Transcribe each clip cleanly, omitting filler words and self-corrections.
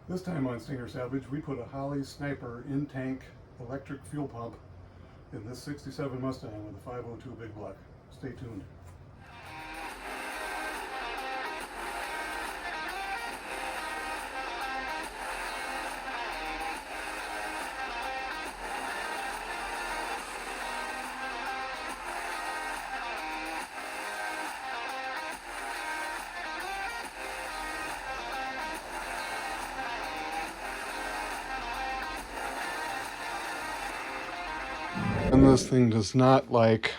This time on Stinger Salvage, we put a Holley Sniper in-tank electric fuel pump in this 67 Mustang with a 502 Big Block. Stay tuned. And this thing does not like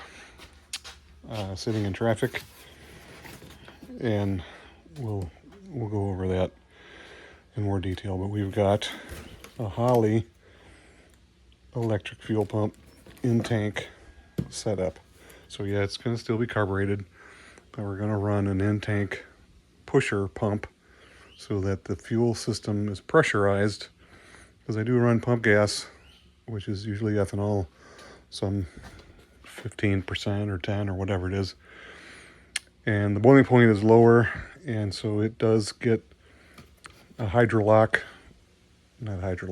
sitting in traffic, and we'll go over that in more detail. But we've got a Holley electric fuel pump in tank setup. So yeah, it's going to still be carbureted, but we're going to run an in tank pusher pump so that the fuel system is pressurized, because I do run pump gas, which is usually ethanol, some 15% or 10 or whatever it is, and the boiling point is lower, and so it does get a vapor lock, does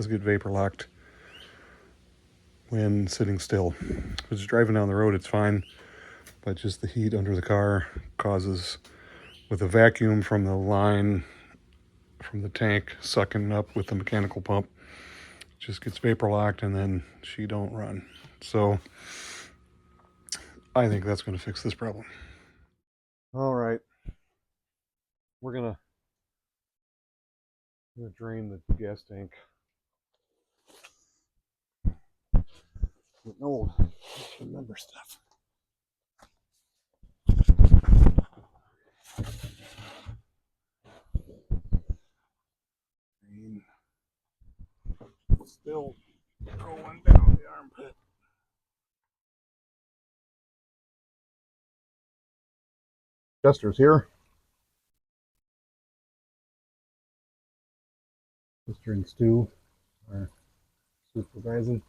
get vapor locked when sitting still. If it's driving down the road, it's fine, but just the heat under the car causes, with a vacuum from the line from the tank sucking up with the mechanical pump, just gets vapor locked, and then she don't run. So I think that's going to fix this problem. All right, we're gonna drain the gas tank. Getting old, remember stuff. Drain. Still going down the armpit. Chester's here. Chester and Stu are supervising.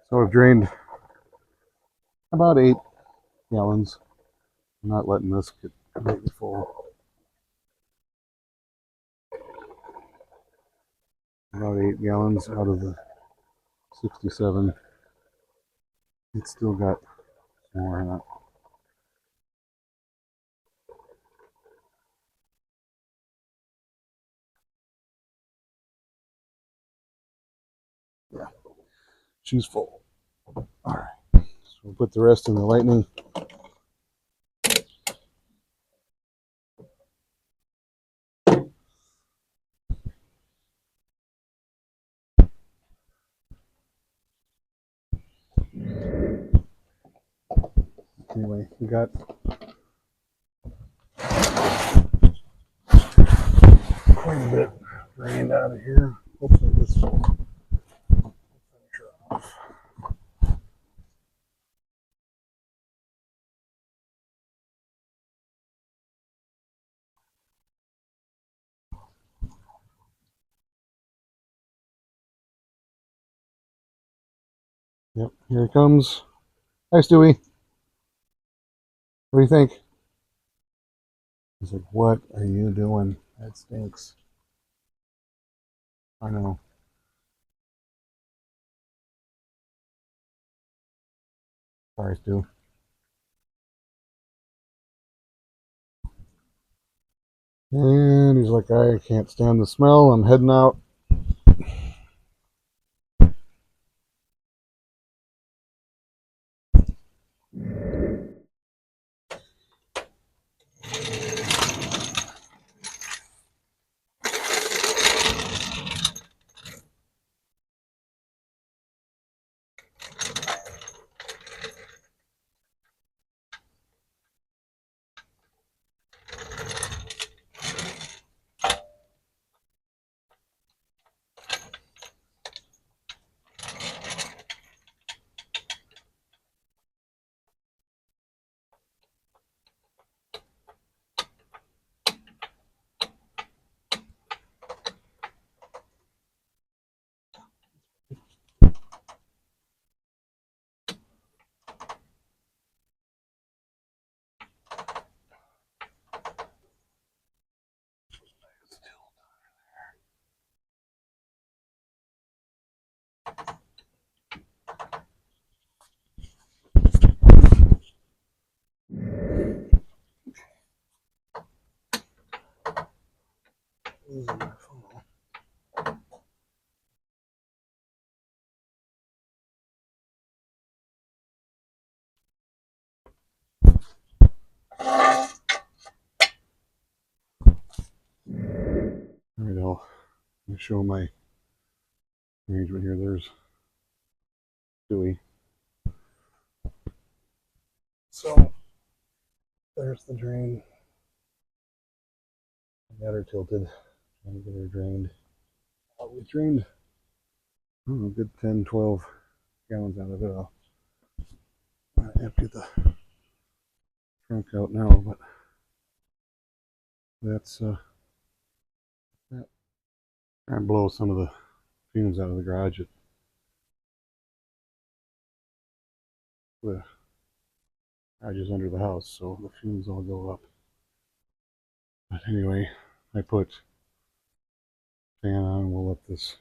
So I've drained about 8 gallons. I'm not letting this get completely full. About 8 gallons out of the 67. It's still got more in it. Yeah, she's full. All right, so we'll put the rest in the Lightning. Anyway, we got quite a bit drained out of here. Hopefully this will finish her off. Yep, here it comes. Hi, Stewie. What do you think? He's like, what are you doing? That stinks. I know. Sorry, Stu. And he's like, I can't stand the smell. I'm heading out. Losing my phone. All right, I'll show my arrangement here. There's Dewey. So there's the drain. I got her tilted. Trying to get her drained. We drained, I don't know, a good 10, 12 gallons out of it. I'll empty the trunk out now, but that's that. I blow some of the fumes out of the garage. The garage is under the house, so the fumes all go up. But anyway, I put fan on. We'll let this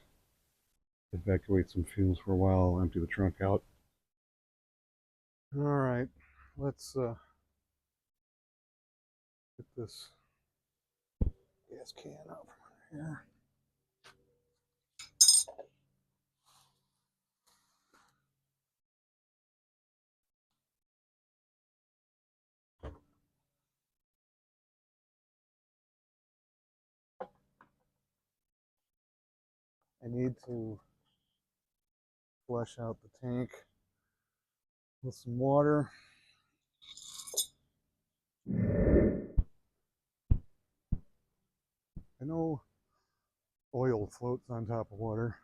evacuate some fumes for a while. I'll empty the trunk out. All right, let's get this gas can out from under here. I need to flush out the tank with some water. I know oil floats on top of water.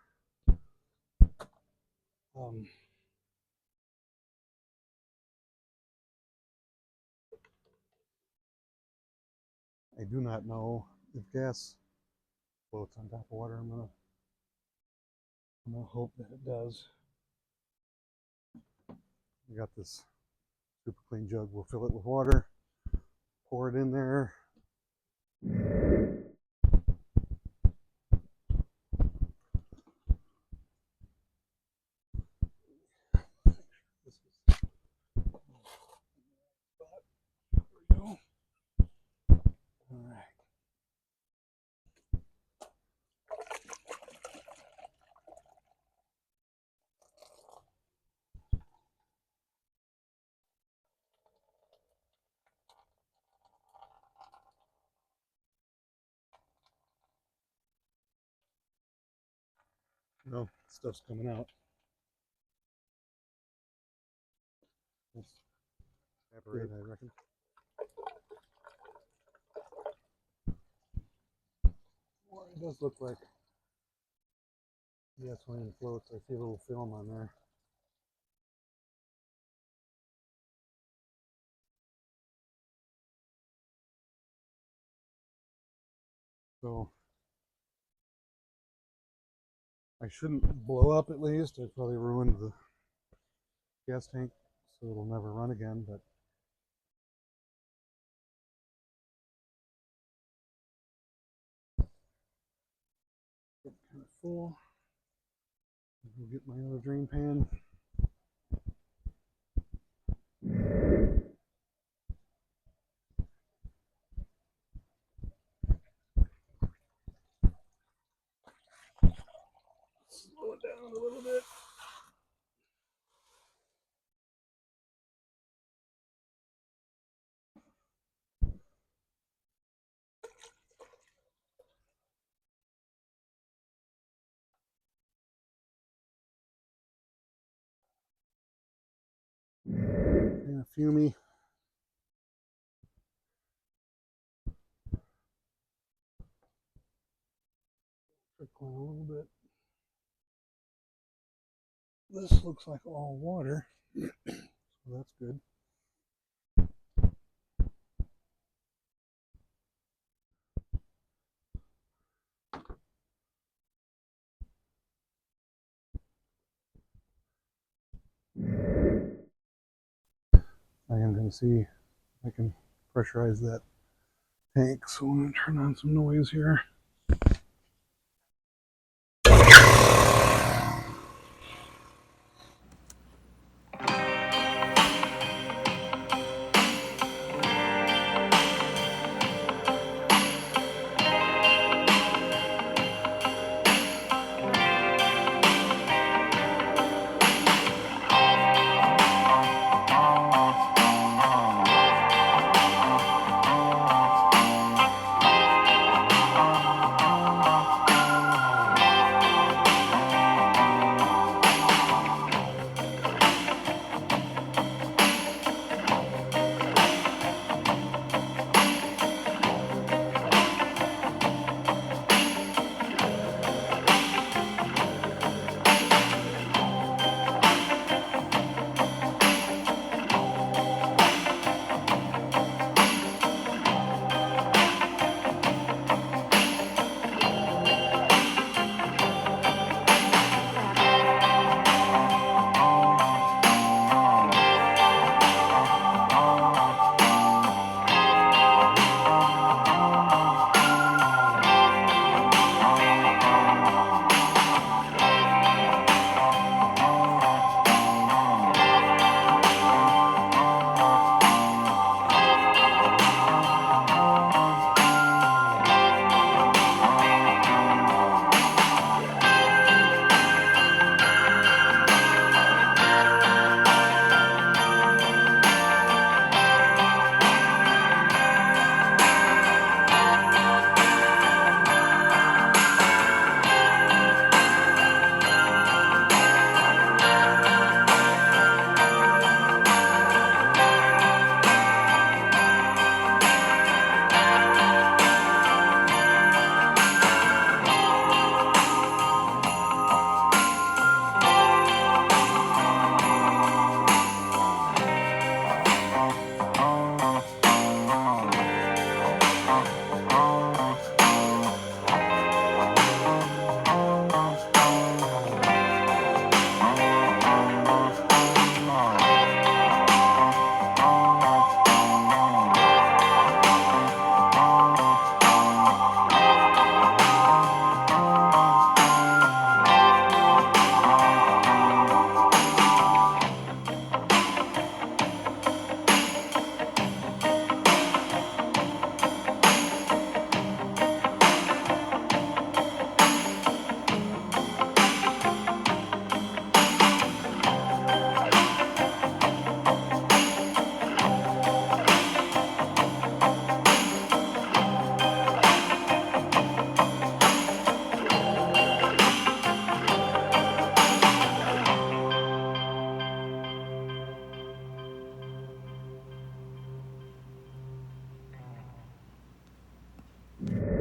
I do not know if gas floats on top of water. I'm gonna hope that it does. I got this super clean jug. We'll fill it with water, pour it in there. No, stuff's coming out. Let's separate, I reckon. Well, it does look like gasoline floats. I see a little film on there. So I shouldn't blow up, at least. I probably ruined the gas tank, so it'll never run again, but it's kind of full. I'll get my other drain pan. around a little bit. And a fumey. Trickling a little bit. This looks like all water, so that's good. I am going to see if I can pressurize that tank, so I'm going to turn on some noise here.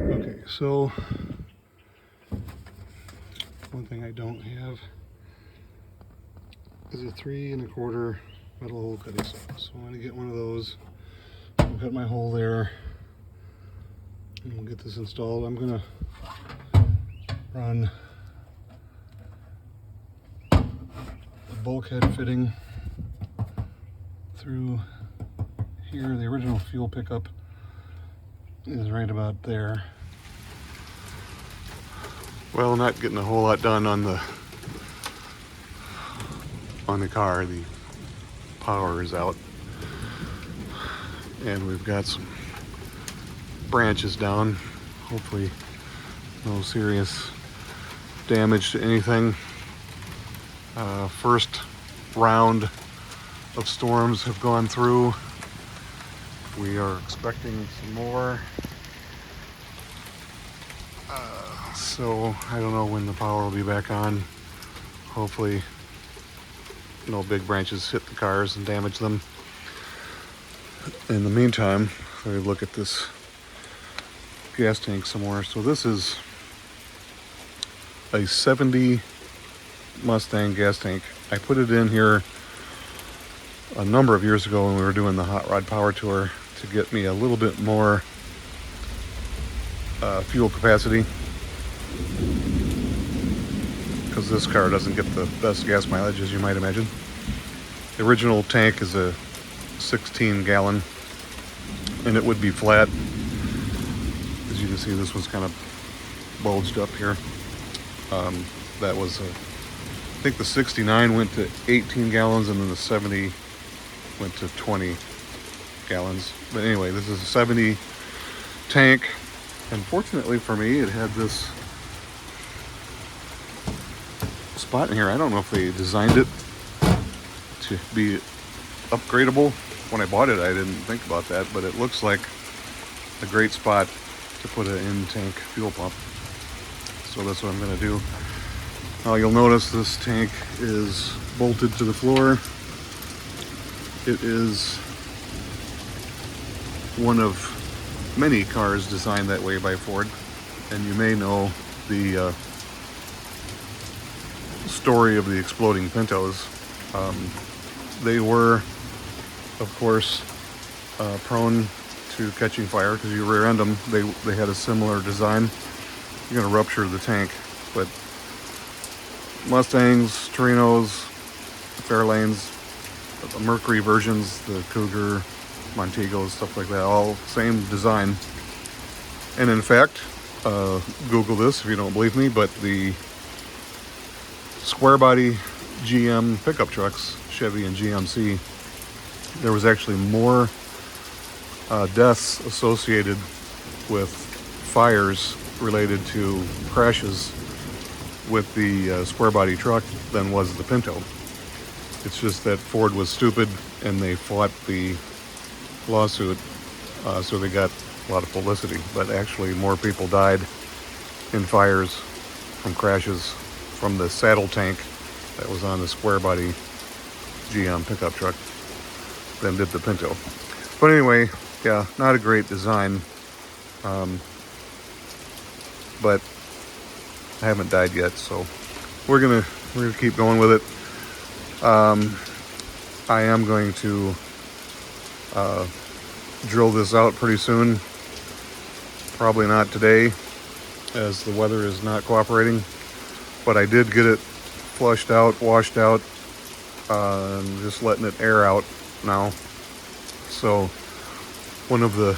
Okay, so one thing I don't have is a 3 1/4 metal hole cutting saw. So I'm going to get one of those. I'll cut my hole there and we'll get this installed. I'm going to run the bulkhead fitting through here. The original fuel pickup is right about there. Well, not getting a whole lot done on the car. The power is out, and we've got some branches down. Hopefully, no serious damage to anything. First round of storms have gone through. We are expecting some more. So I don't know when the power will be back on. Hopefully no big branches hit the cars and damage them. In the meantime, let me look at this gas tank some more. So this is a 70 Mustang gas tank. I put it in here a number of years ago when we were doing the hot rod power tour to get me a little bit more fuel capacity, because this car doesn't get the best gas mileage, as you might imagine. The original tank is a 16 gallon, and it would be flat. As you can see, this was kind of bulged up here. That was I think the 69 went to 18 gallons, and then the 70 went to 20 gallons. But anyway, this is a 70 tank, and fortunately for me, it had this spot in here. I don't know if they designed it to be upgradable. When I bought it, I didn't think about that, but it looks like a great spot to put an in-tank fuel pump. So that's what I'm going to do. Now you'll notice this tank is bolted to the floor. It is one of many cars designed that way by Ford, and you may know the story of the exploding Pintos. They were, of course, prone to catching fire because you rear end them. They had a similar design. You're going to rupture the tank, but Mustangs, Torinos, Fairlanes, the Mercury versions, the Cougar, Montegos, stuff like that, all same design. And in fact, Google this if you don't believe me, but the square body GM pickup trucks, Chevy and GMC, there was actually more deaths associated with fires related to crashes with the square body truck than was the Pinto. It's just that Ford was stupid and they fought the lawsuit, so they got a lot of publicity. But actually more people died in fires from crashes from the saddle tank that was on the square body GM pickup truck than did the Pinto. But anyway, yeah, not a great design, but I haven't died yet, so we're gonna keep going with it. I am going to drill this out pretty soon. Probably not today, as the weather is not cooperating, but I did get it flushed out, washed out, and just letting it air out now. So one of the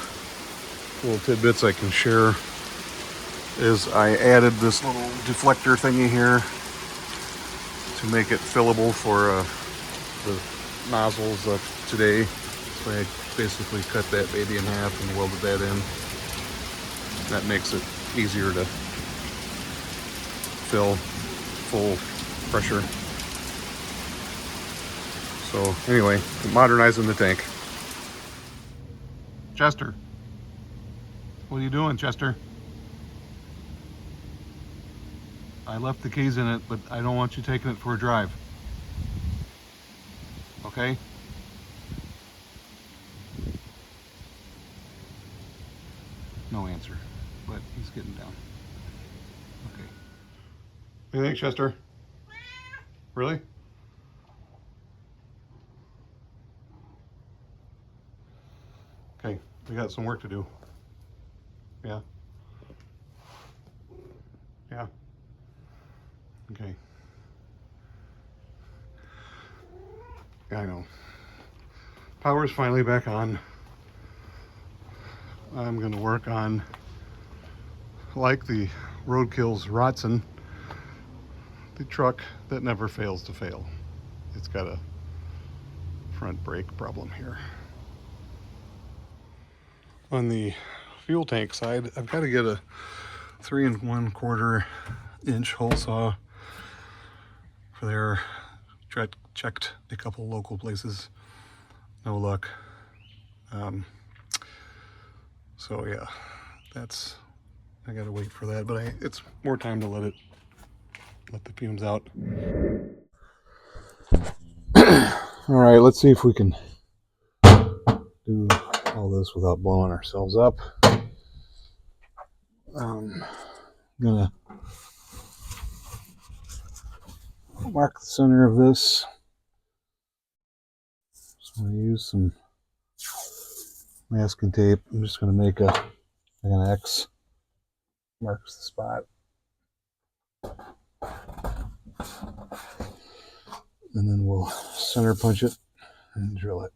little tidbits I can share is I added this little deflector thingy here to make it fillable for the nozzles today. So I basically cut that baby in half and welded that in. That makes it easier to fill full pressure. So anyway, modernizing the tank. Chester, what are you doing, Chester? I left the keys in it, but I don't want you taking it for a drive. Okay? No answer, but he's getting down. Okay. What do you think, Chester? Really? Okay, we got some work to do. Yeah. Yeah. Okay. Yeah, I know. Power's finally back on. I'm going to work on, like the Roadkill's Rotson, the truck that never fails to fail. It's got a front brake problem here. On the fuel tank side, I've got to get a 3 1/4 inch hole saw for there. checked a couple local places, no luck. So yeah, I gotta wait for that, but it's more time to let the fumes out. All right, let's see if we can do all this without blowing ourselves up. I'm gonna mark the center of this. So I'm gonna use some masking tape. I'm just gonna make an X, marks the spot. And then we'll center punch it and drill it.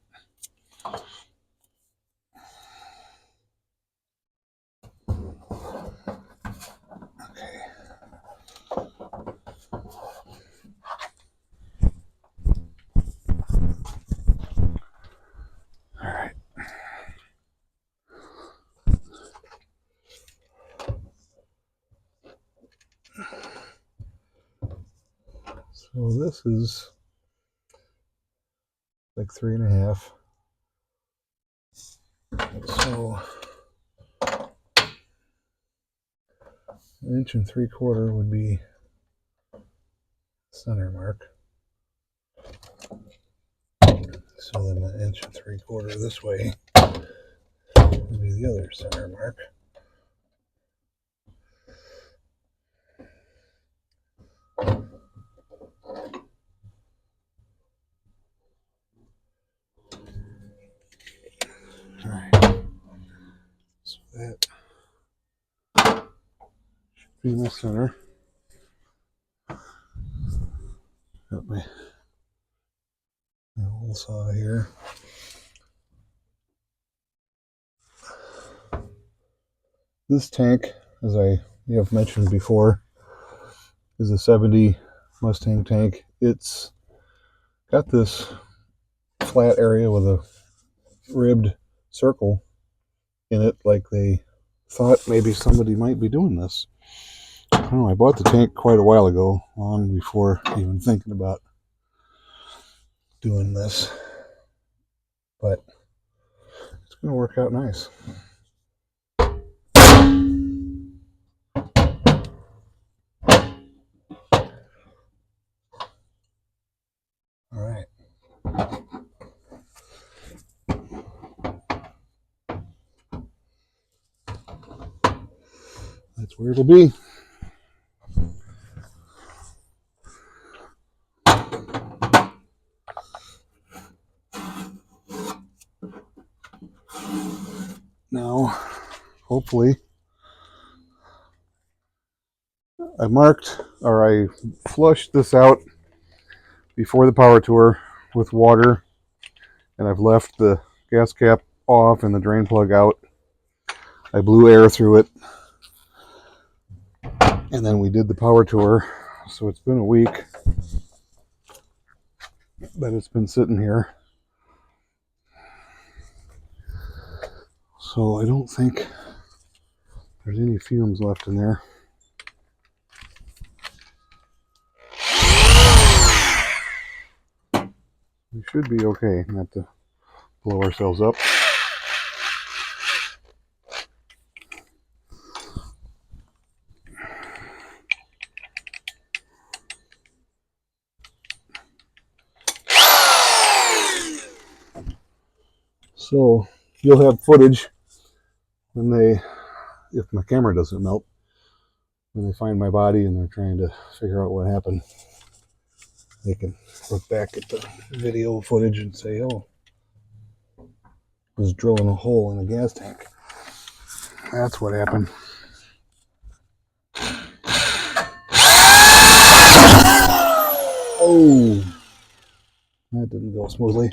Okay. All right. So this is like 3.5. So 1.75 inches would be center mark. So then 1.75 inches this way would be the other center mark. All right. So that should be my center. Got my hole saw here. This tank, as I have mentioned before, is a 70 Mustang tank. It's got this flat area with a ribbed circle in it, like they thought maybe somebody might be doing this. I don't know, I bought the tank quite a while ago, long before even thinking about doing this, but it's going to work out nice. All right. That's where it'll be. Now, hopefully, I flushed this out before the power tour with water, and I've left the gas cap off and the drain plug out. I blew air through it, and then we did the power tour. So it's been a week that it's been sitting here. So I don't think there's any fumes left in there. We should be okay not to blow ourselves up. So you'll have footage if my camera doesn't melt, when they find my body and they're trying to figure out what happened. They can look back at the video footage and say, oh, I was drilling a hole in a gas tank. That's what happened. Oh, that didn't go smoothly.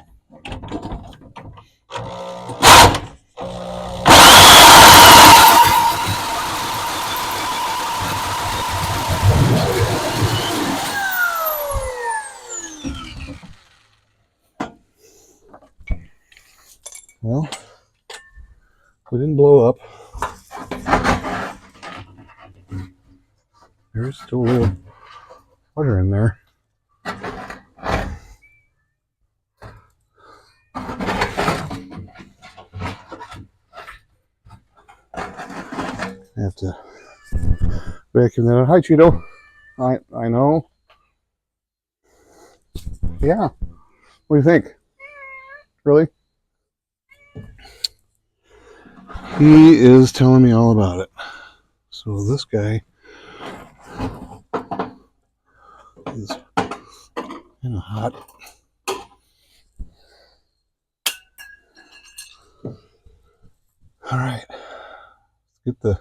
Well, we didn't blow up. There's still a little water in there. I have to vacuum that out. Hi, Cheeto. I know. Yeah. What do you think? Really? He is telling me all about it. So this guy is kind of hot. All right. Let's get the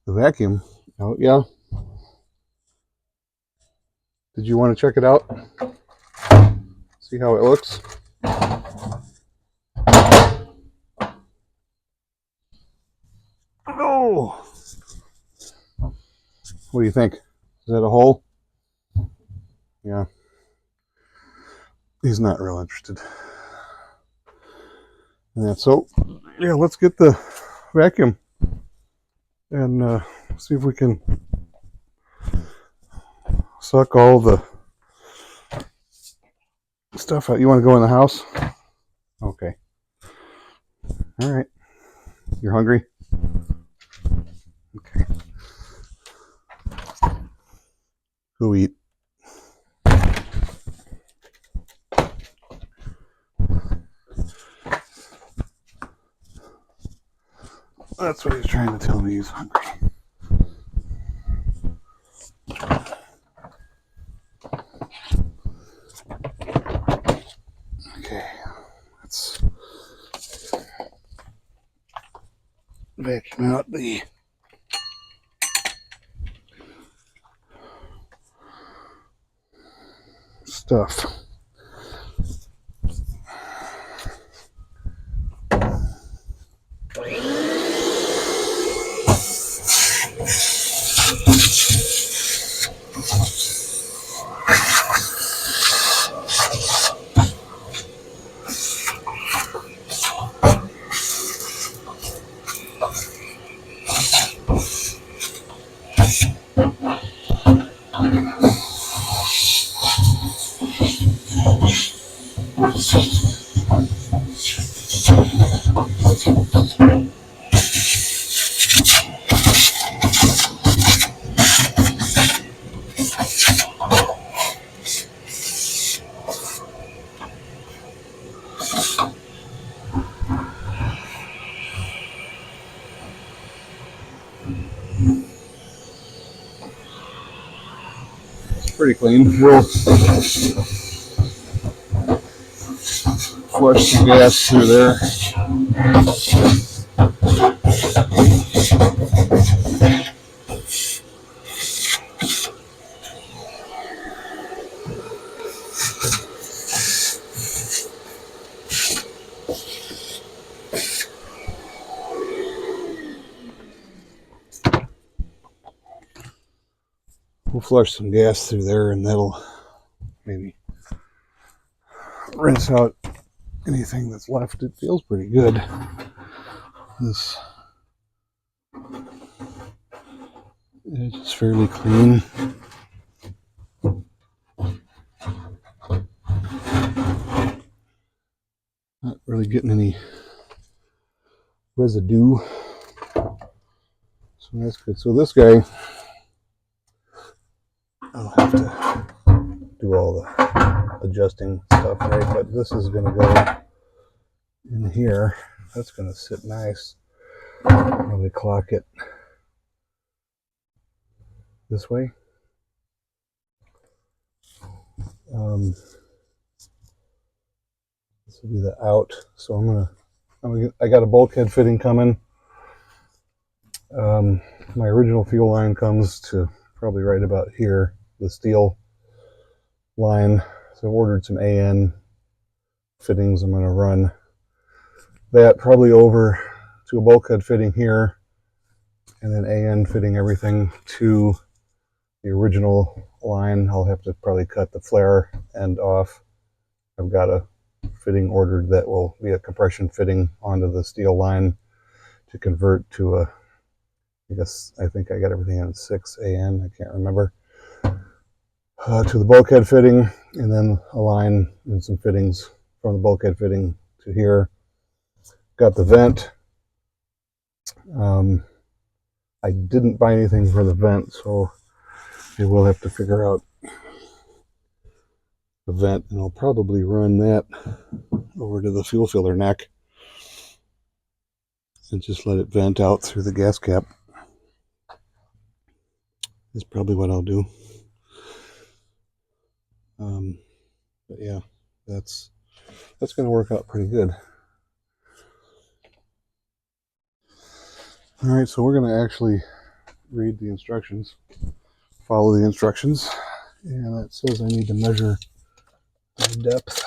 vacuum out. Yeah. Did you want to check it out? See how it looks? Oh! What do you think? Is that a hole? Yeah. He's not real interested in that. So, yeah, let's get the vacuum and see if we can suck all the stuff out. You want to go in the house? Okay. All right. You're hungry? Okay. Go eat. That's what he's trying to tell me. He's hungry. Okay. Let's vacuum out the stuff. Pretty clean. We'll flush some gas through there. We'll flush some gas through there, and that'll maybe rinse out anything that's left. It feels pretty good. This edge is fairly clean. Not really getting any residue. So that's good. So this guy, I'll have to do all the adjusting stuff, right? But this is going to go in here. That's going to sit nice. Probably clock it this way. This will be the out. So I got a bulkhead fitting coming. My original fuel line comes to probably right about here, the steel line. So I ordered some AN fittings. I'm going to run that probably over to a bulkhead fitting here, and then AN fitting everything to the original line. I'll have to probably cut the flare end off. I've got a fitting ordered that will be a compression fitting onto the steel line to convert to a, I think I got everything on 6 AN, I can't remember, to the bulkhead fitting, and then a line and some fittings from the bulkhead fitting to here. Got the vent I didn't buy anything for the vent, so I will have to figure out the vent, and I'll probably run that over to the fuel filler neck and just let it vent out through the gas cap. Is probably what I'll do. But yeah, that's going to work out pretty good. All right, so we're going to actually read the instructions, follow the instructions, and it says I need to measure the depth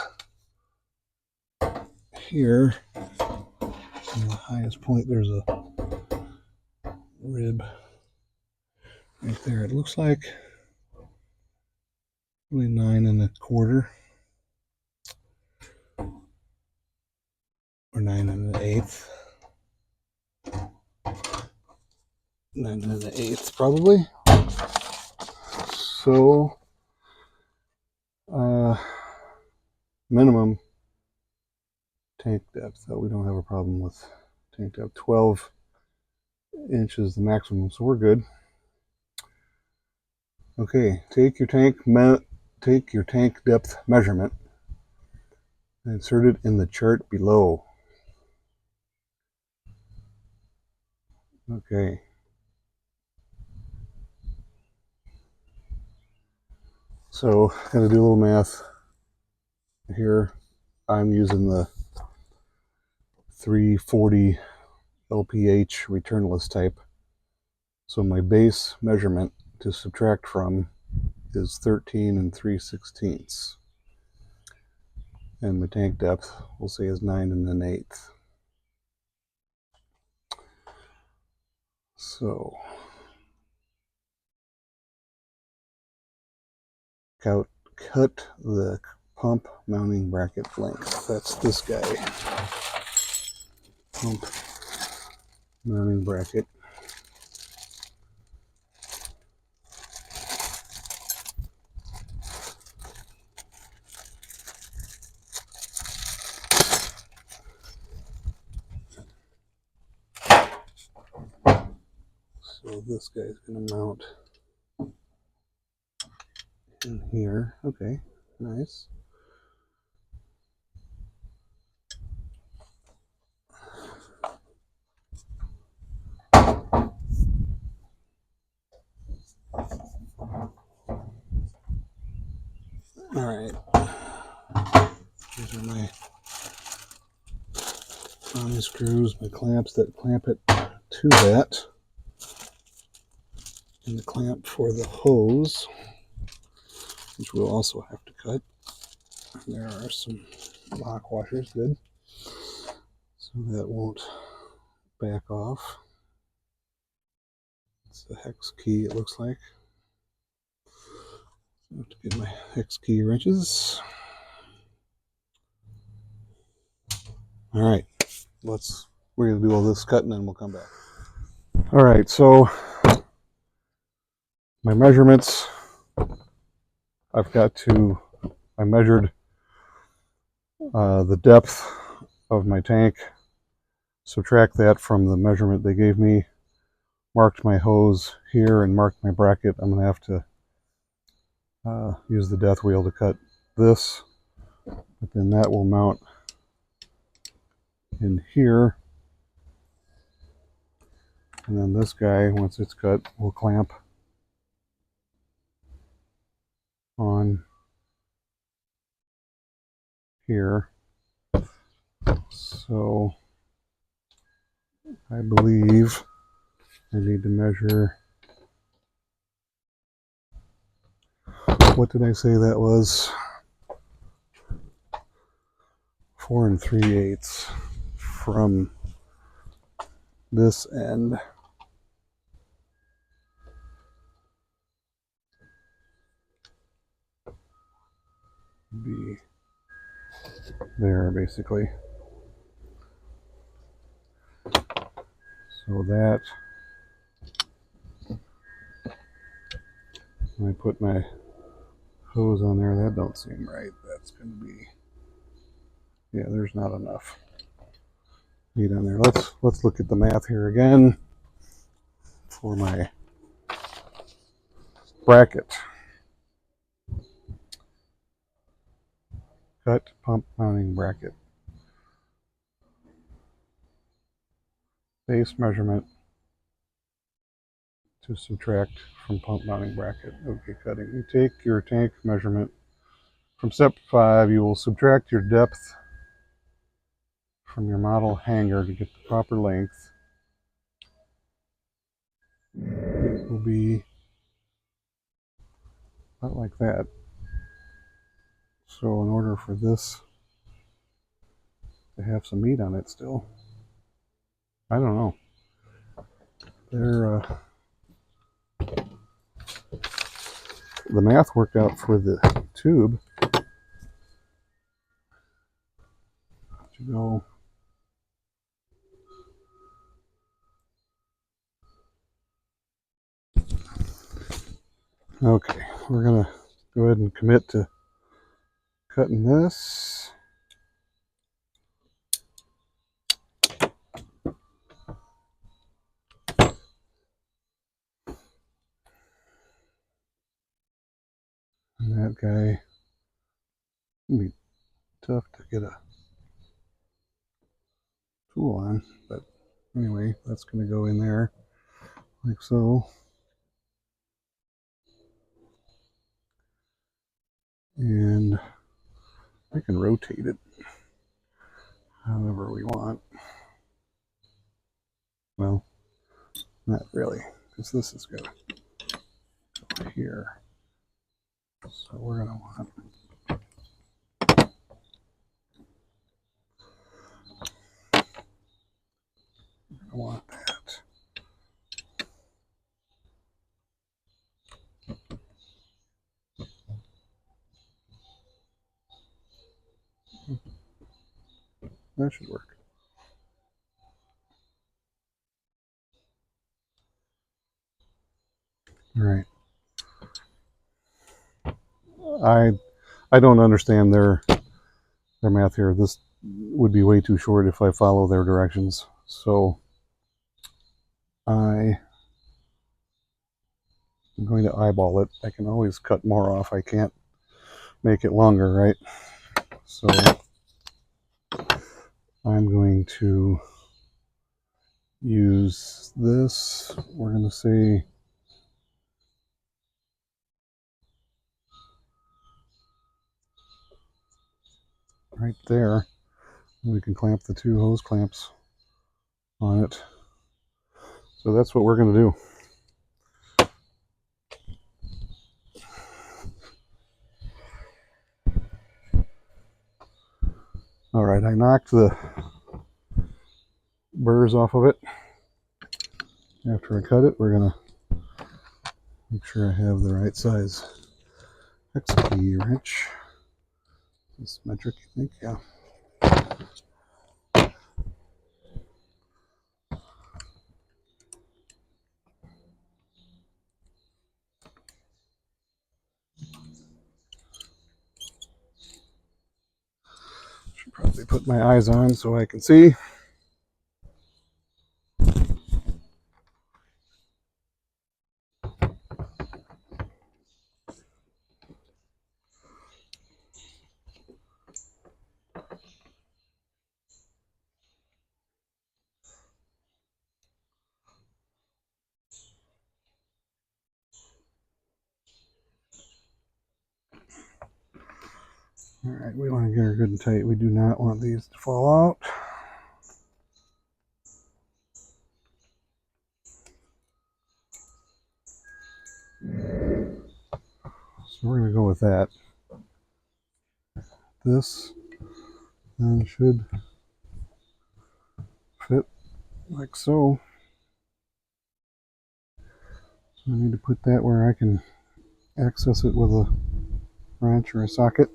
here. In the highest point, there's a rib right there. It looks like really 9 1/4 or 9 1/8. 9 1/8 probably. So minimum tank depth, that we don't have a problem with. Tank depth 12 inches the maximum, so we're good. Okay, take your tank depth measurement and insert it in the chart below. Okay. So gotta do a little math here. I'm using the 340 LPH returnless type. So my base measurement to subtract from is 13 3/16. And my tank depth, we'll say, is 9 1/8. So cut the pump mounting bracket length. That's this guy. Pump mounting bracket. So this guy's going to mount in here. Okay, nice. All right. These are my mounting screws, my clamps that clamp it to that, and the clamp for the hose, which we'll also have to cut. There are some lock washers, good, so that won't back off. It's the hex key, it looks like. I have to get my hex key wrenches. All right, we're gonna do all this cutting and we'll come back. All right, so my measurements, I measured the depth of my tank, subtract that from the measurement they gave me, marked my hose here and marked my bracket. I'm going to have to use the death wheel to cut this, but then that will mount in here, and then this guy, once it's cut, will clamp on here. So I believe I need to measure, what did I say that was? 4 3/8 from this end. Be there basically. So that, when I put my hose on there, that don't seem right. That's going to be, yeah, there's not enough. meat on there. Let's look at the math here again for my bracket. Cut pump mounting bracket. Base measurement to subtract from pump mounting bracket. Okay, cutting. You take your tank measurement. From step 5, you will subtract your depth from your model hanger to get the proper length. It will be about like that. So in order for this to have some meat on it still, I don't know. The math worked out for the tube to go. Okay, we're gonna go ahead and commit to cutting this. And that guy will be tough to get a tool on, but anyway, that's going to go in there like so. And I can rotate it however we want. Well, not really, because this is going to go here. So we're going to want that. That should work. All right. I don't understand their math here. This would be way too short if I follow their directions. So I'm going to eyeball it. I can always cut more off. I can't make it longer, right? So I'm going to use this. We're going to say right there. We can clamp the 2 hose clamps on it. So that's what we're going to do. All right, I knocked the burrs off of it. After I cut it, we're going to make sure I have the right size XP wrench. This metric, you think? Yeah. Should probably put my eyes on so I can see. All right, we want to get her good and tight. We do not want these to fall out. So we're going to go with that. This then should fit like so. So I need to put that where I can access it with a wrench or a socket.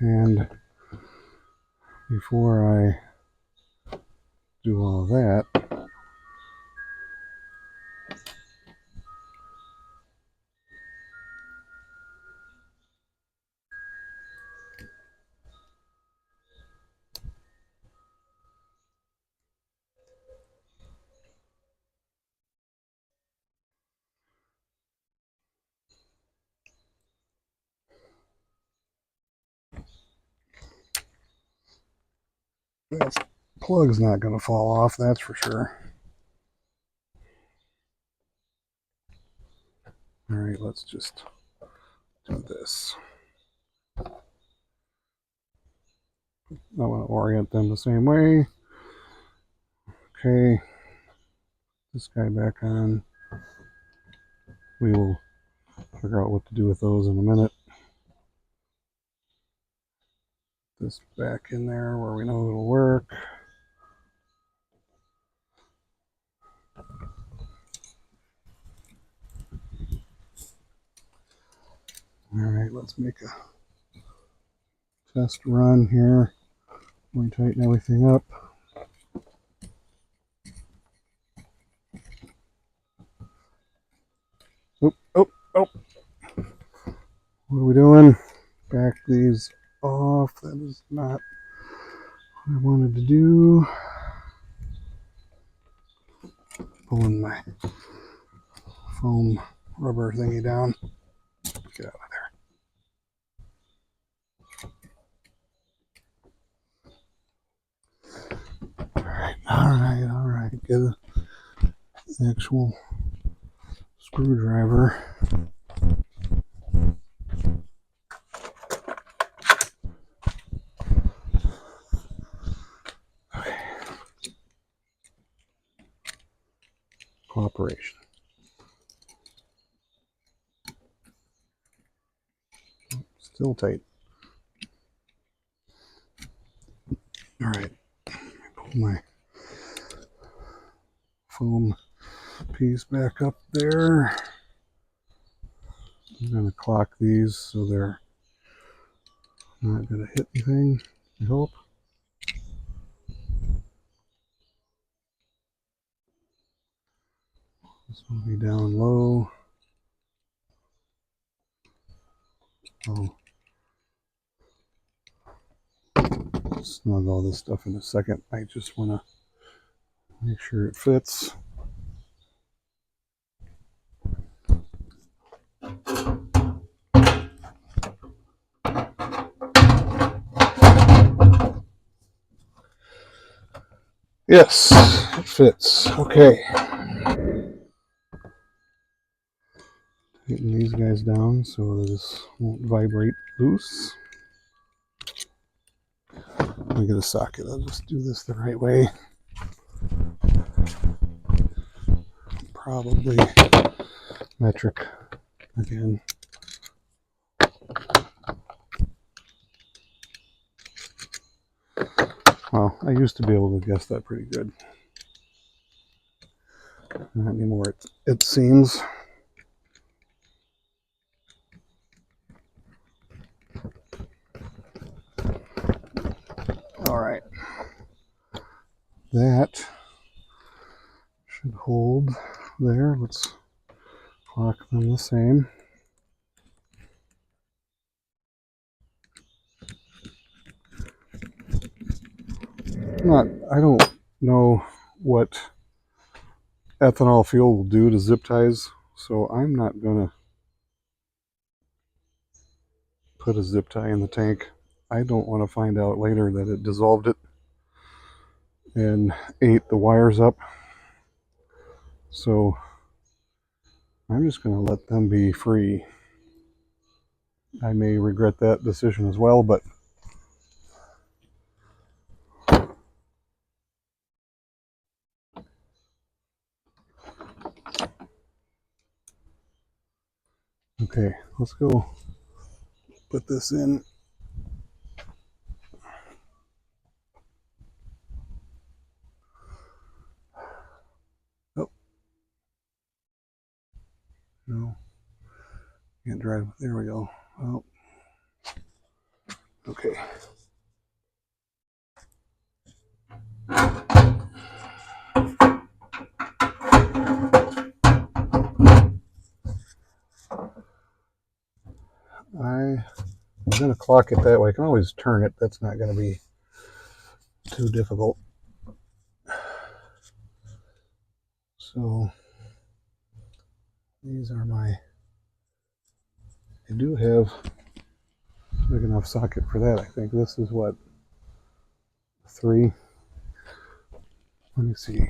And before I do all of that, That plug's not going to fall off, that's for sure. All right, let's just do this. I want to orient them the same way. Okay, this guy back on. We will figure out what to do with those in a minute. This back in there where we know it'll work. All right, let's make a test run here. We tighten everything up. Oh, oh, oh. What are we doing? Back these off. That is not what I wanted to do. Pulling my foam rubber thingy down. Get out of there. All right. Get an actual screwdriver. Okay. Cooperation. Still tight. All right. Pull my foam piece back up there. I'm going to clock these so they're not going to hit anything, I hope. This will be down low. I'll snug all this stuff in a second. I just want to make sure it fits. Yes, it fits. Okay. Tighten these guys down so this won't vibrate loose. Let me get a socket. I'll just do this the right way. Probably metric again. Well, I used to be able to guess that pretty good. Not anymore, it seems. All right. That should hold there. Let's clock them the same. I don't know what ethanol fuel will do to zip ties, so I'm not going to put a zip tie in the tank. I don't want to find out later that it dissolved it and ate the wires up. So I'm just going to let them be free. I may regret that decision as well, but okay, let's go put this in. Oh, no, can't drive. There we go. Oh, okay. I'm going to clock it that way. I can always turn it. That's not going to be too difficult. So these are my, I do have a big enough socket for that. I think this is what, 3. Let me see.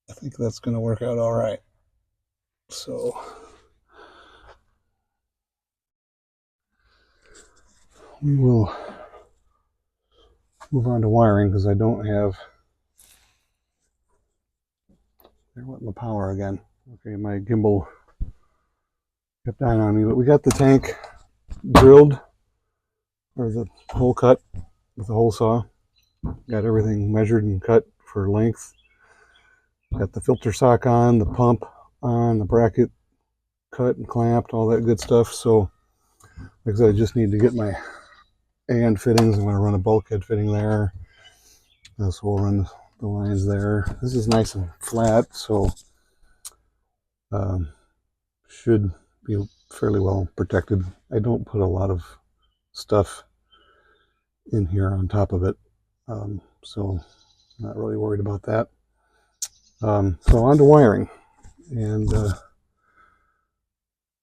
I think that's going to work out all right. So we will move on to wiring because I don't have. There went my power again. Okay, my gimbal kept dying on me, but we got the tank drilled, or the hole cut with the hole saw. Got everything measured and cut for length. Got the filter sock on, the pump on, the bracket cut and clamped, all that good stuff. So, like I said, I just need to get my and fittings. I'm going to run a bulkhead fitting there. So we'll run the lines there. This is nice and flat, so should be fairly well protected. I don't put a lot of stuff in here on top of it, so I'm not really worried about that. So on to wiring, and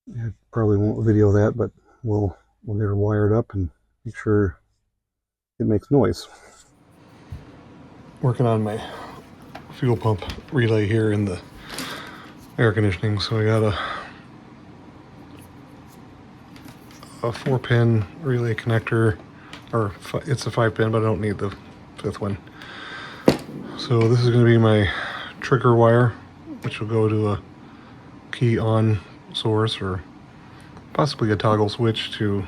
I probably won't video that, but we'll get her wired up and make sure it makes noise. Working on my fuel pump relay here in the air conditioning, so I got a 4-pin relay connector, or it's a 5-pin, but I don't need the 5th one. So this is going to be my trigger wire, which will go to a key on source or possibly a toggle switch to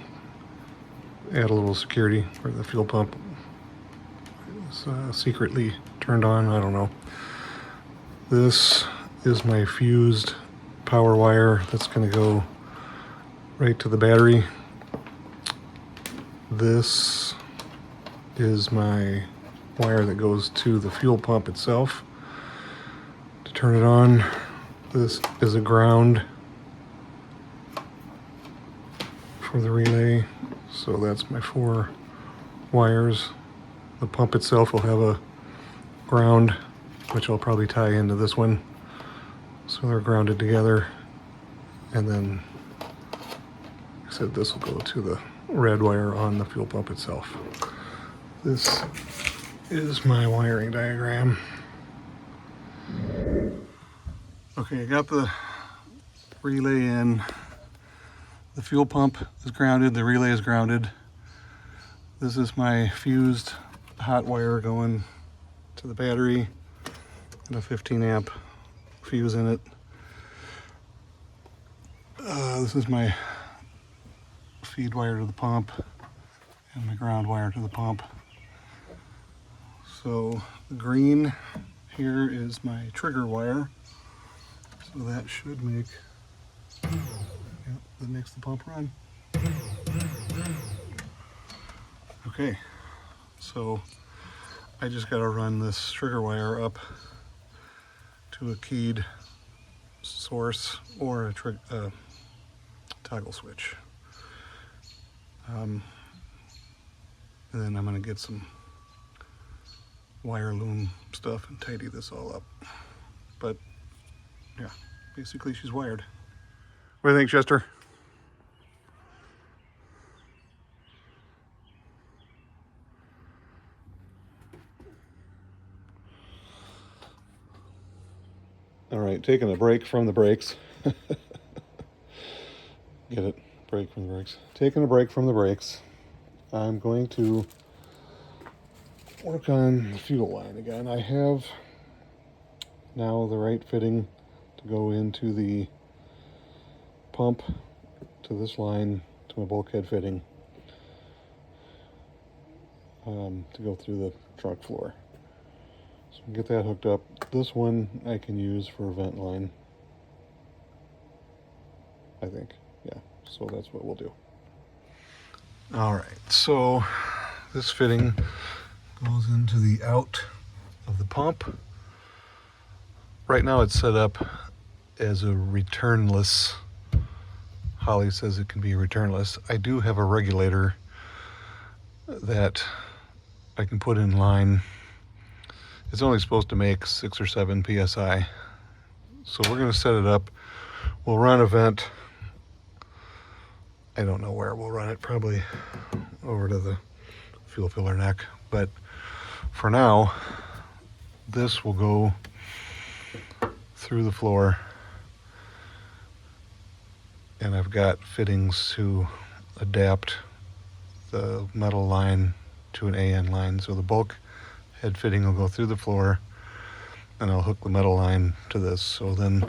add a little security where the fuel pump is secretly turned on. I don't know. This is my fused power wire that's going to go right to the battery. This is my wire that goes to the fuel pump itself to turn it on. This is a ground for the relay, so that's my 4 wires. The pump itself will have a ground, which I'll probably tie into this one, so they're grounded together. And then, like I said, this will go to the red wire on the fuel pump itself. This is my wiring diagram. Okay, I got the relay in. The fuel pump is grounded, the relay is grounded. This is my fused hot wire going to the battery, and a 15 amp fuse in it. This is my feed wire to the pump and my ground wire to the pump. So the green here is my trigger wire. So that should make that makes the pump run. Okay, so I just got to run this trigger wire up to a keyed source or a toggle switch. And then I'm going to get some wire loom stuff and tidy this all up. But yeah, basically she's wired. What do you think, Chester? All right, taking a break from the brakes. Get it? Break from the brakes. Taking a break from the brakes. I'm going to work on the fuel line again. I have now the right fitting to go into the pump, to this line, to my bulkhead fitting, to go through the truck floor. So get that hooked up. This one I can use for a vent line, I think. Yeah, so that's what we'll do. All right, so this fitting goes into the out of the pump. Right now it's set up as a returnless. Holley says it can be returnless. I do have a regulator that I can put in line. It's only supposed to make 6 or 7 psi. So we're gonna set it up. We'll run a vent. I don't know where we'll run it, probably over to the fuel filler neck. But for now, this will go through the floor. And I've got fittings to adapt the metal line to an AN line. So the bulk head fitting will go through the floor and I'll hook the metal line to this. So then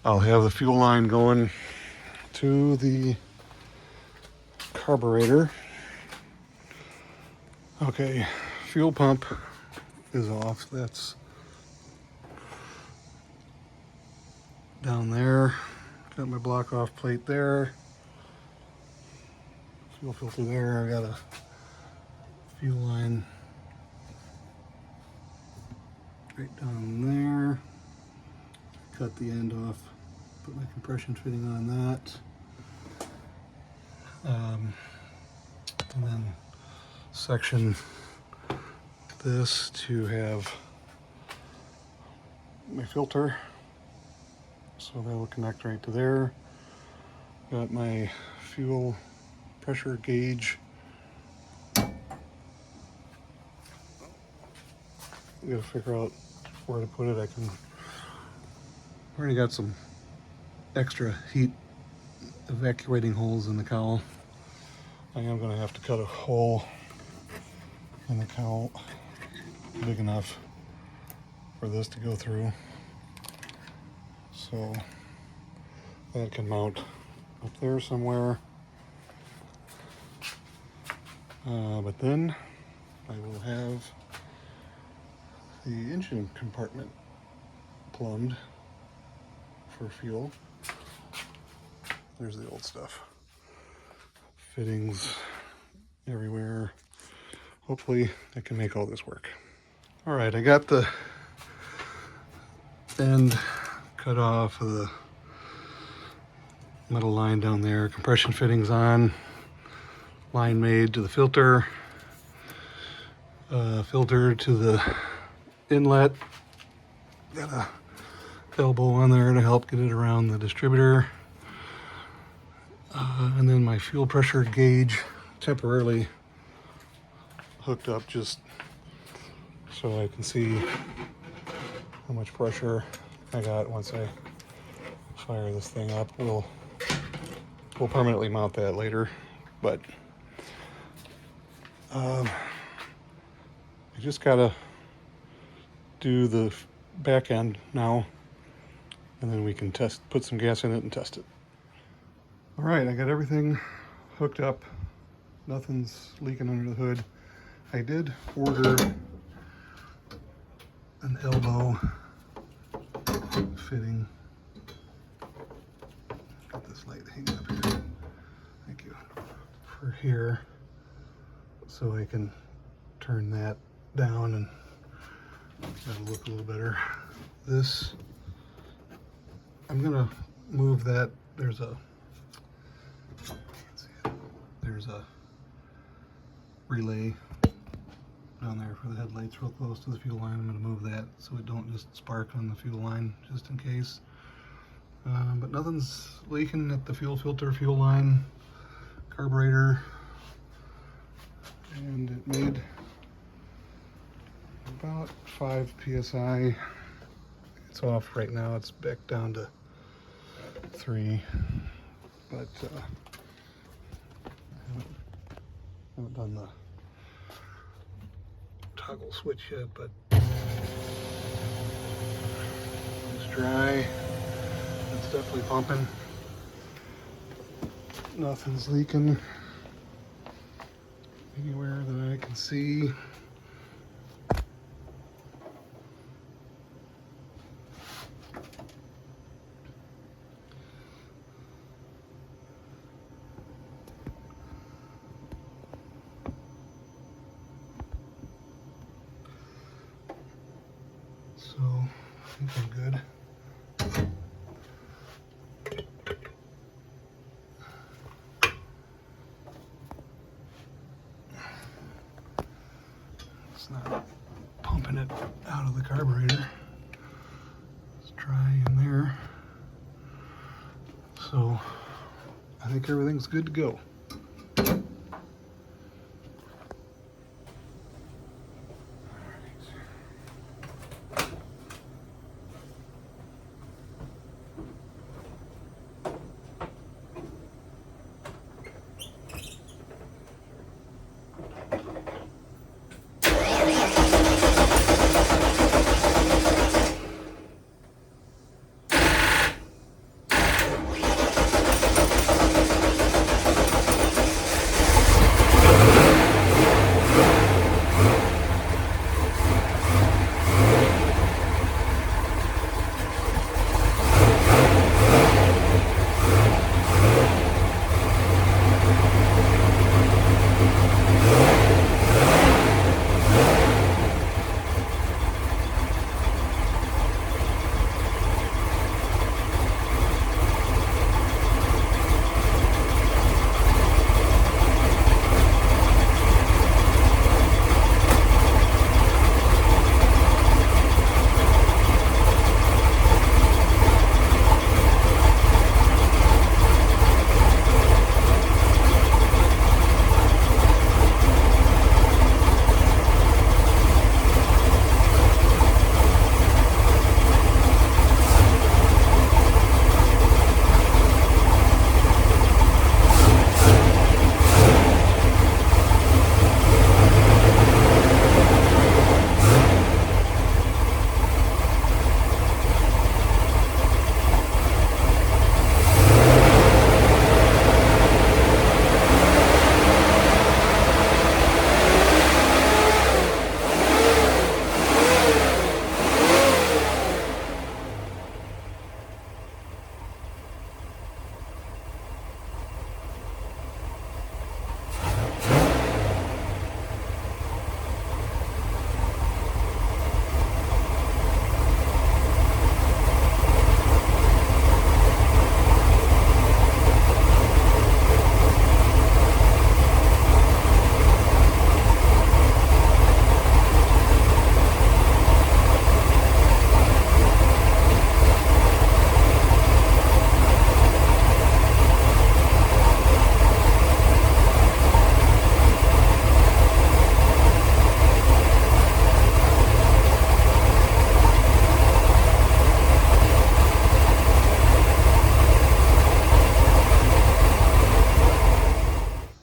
I'll have the fuel line going to the carburetor. Okay, fuel pump is off. That's down there. Got my block off plate there. Fuel filter there. I got a fuel line right down there. Cut the end off. Put my compression fitting on that. And then section this to have my filter. So that will connect right to there. Got my fuel pressure gauge. Gotta figure out where to put it. Already got some extra heat evacuating holes in the cowl. I am gonna have to cut a hole in the cowl big enough for this to go through. So that can mount up there somewhere. But then I will have the engine compartment plumbed for fuel. There's the old stuff. Fittings everywhere. Hopefully I can make all this work. All right, I got the end cut off of the metal line down there. Compression fittings on. Line made to the filter. Filter to the inlet. Got a elbow on there to help get it around the distributor. And then my fuel pressure gauge temporarily hooked up just so I can see how much pressure I got once I fire this thing up. We'll permanently mount that later, but I just gotta do the back end now, and then we can put some gas in it and test it. All right, I got everything hooked up. Nothing's leaking under the hood. I did order an elbow fitting Get this light hanging up here. Thank you. For here, so I can turn that down and that'll look a little better. This, I'm gonna move that. There's a relay down there for the headlights real close to the fuel line. I'm gonna move that so it don't just spark on the fuel line, just in case. But nothing's leaking at the fuel filter, fuel line, carburetor, and it made about 5 psi. It's off right now. It's back down to 3, but I haven't done the toggle switch yet. But it's dry. It's definitely pumping. Nothing's leaking anywhere that I can see. So I think I'm good. It's not pumping it out of the carburetor. It's dry in there. So I think everything's good to go.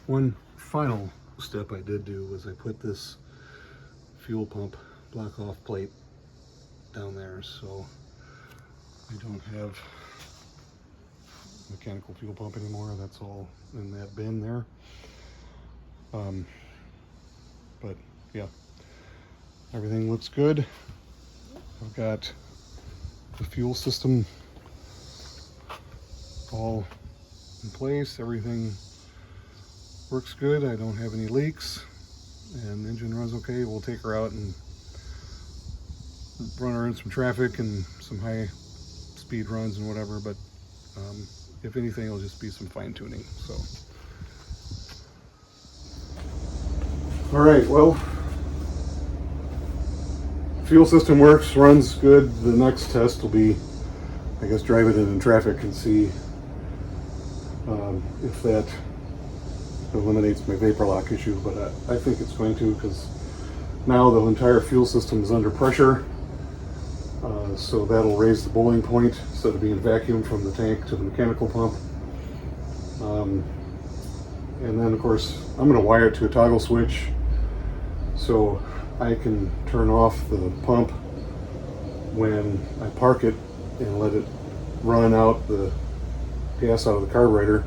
One final step I did do was I put this fuel pump block off plate down there, so I don't have mechanical fuel pump anymore. That's all in that bin there. But yeah, everything looks good. I've got the fuel system all in place. Everything works good. I don't have any leaks, and the engine runs okay. We'll take her out and run her in some traffic and some high speed runs and whatever, but if anything, it'll just be some fine tuning. So, all right, well, fuel system works, runs good. The next test will be, I guess, drive it in traffic and see if that eliminates my vapor lock issue, but I think it's going to, because now the entire fuel system is under pressure, so that'll raise the boiling point instead of being vacuumed from the tank to the mechanical pump. And then, of course, I'm going to wire it to a toggle switch so I can turn off the pump when I park it and let it run out the gas out of the carburetor.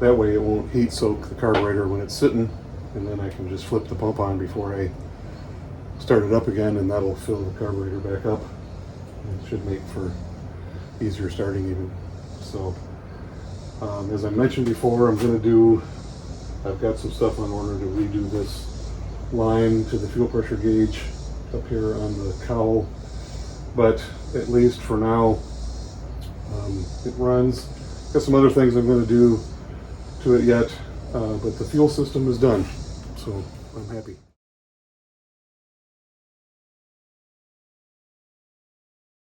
That way it won't heat soak the carburetor when it's sitting, and then I can just flip the pump on before I start it up again, and that'll fill the carburetor back up. It should make for easier starting even. So as I mentioned before, I've got some stuff on order to redo this line to the fuel pressure gauge up here on the cowl, but at least for now it runs. Got some other things I'm going to do to it yet, but the fuel system is done, so I'm happy.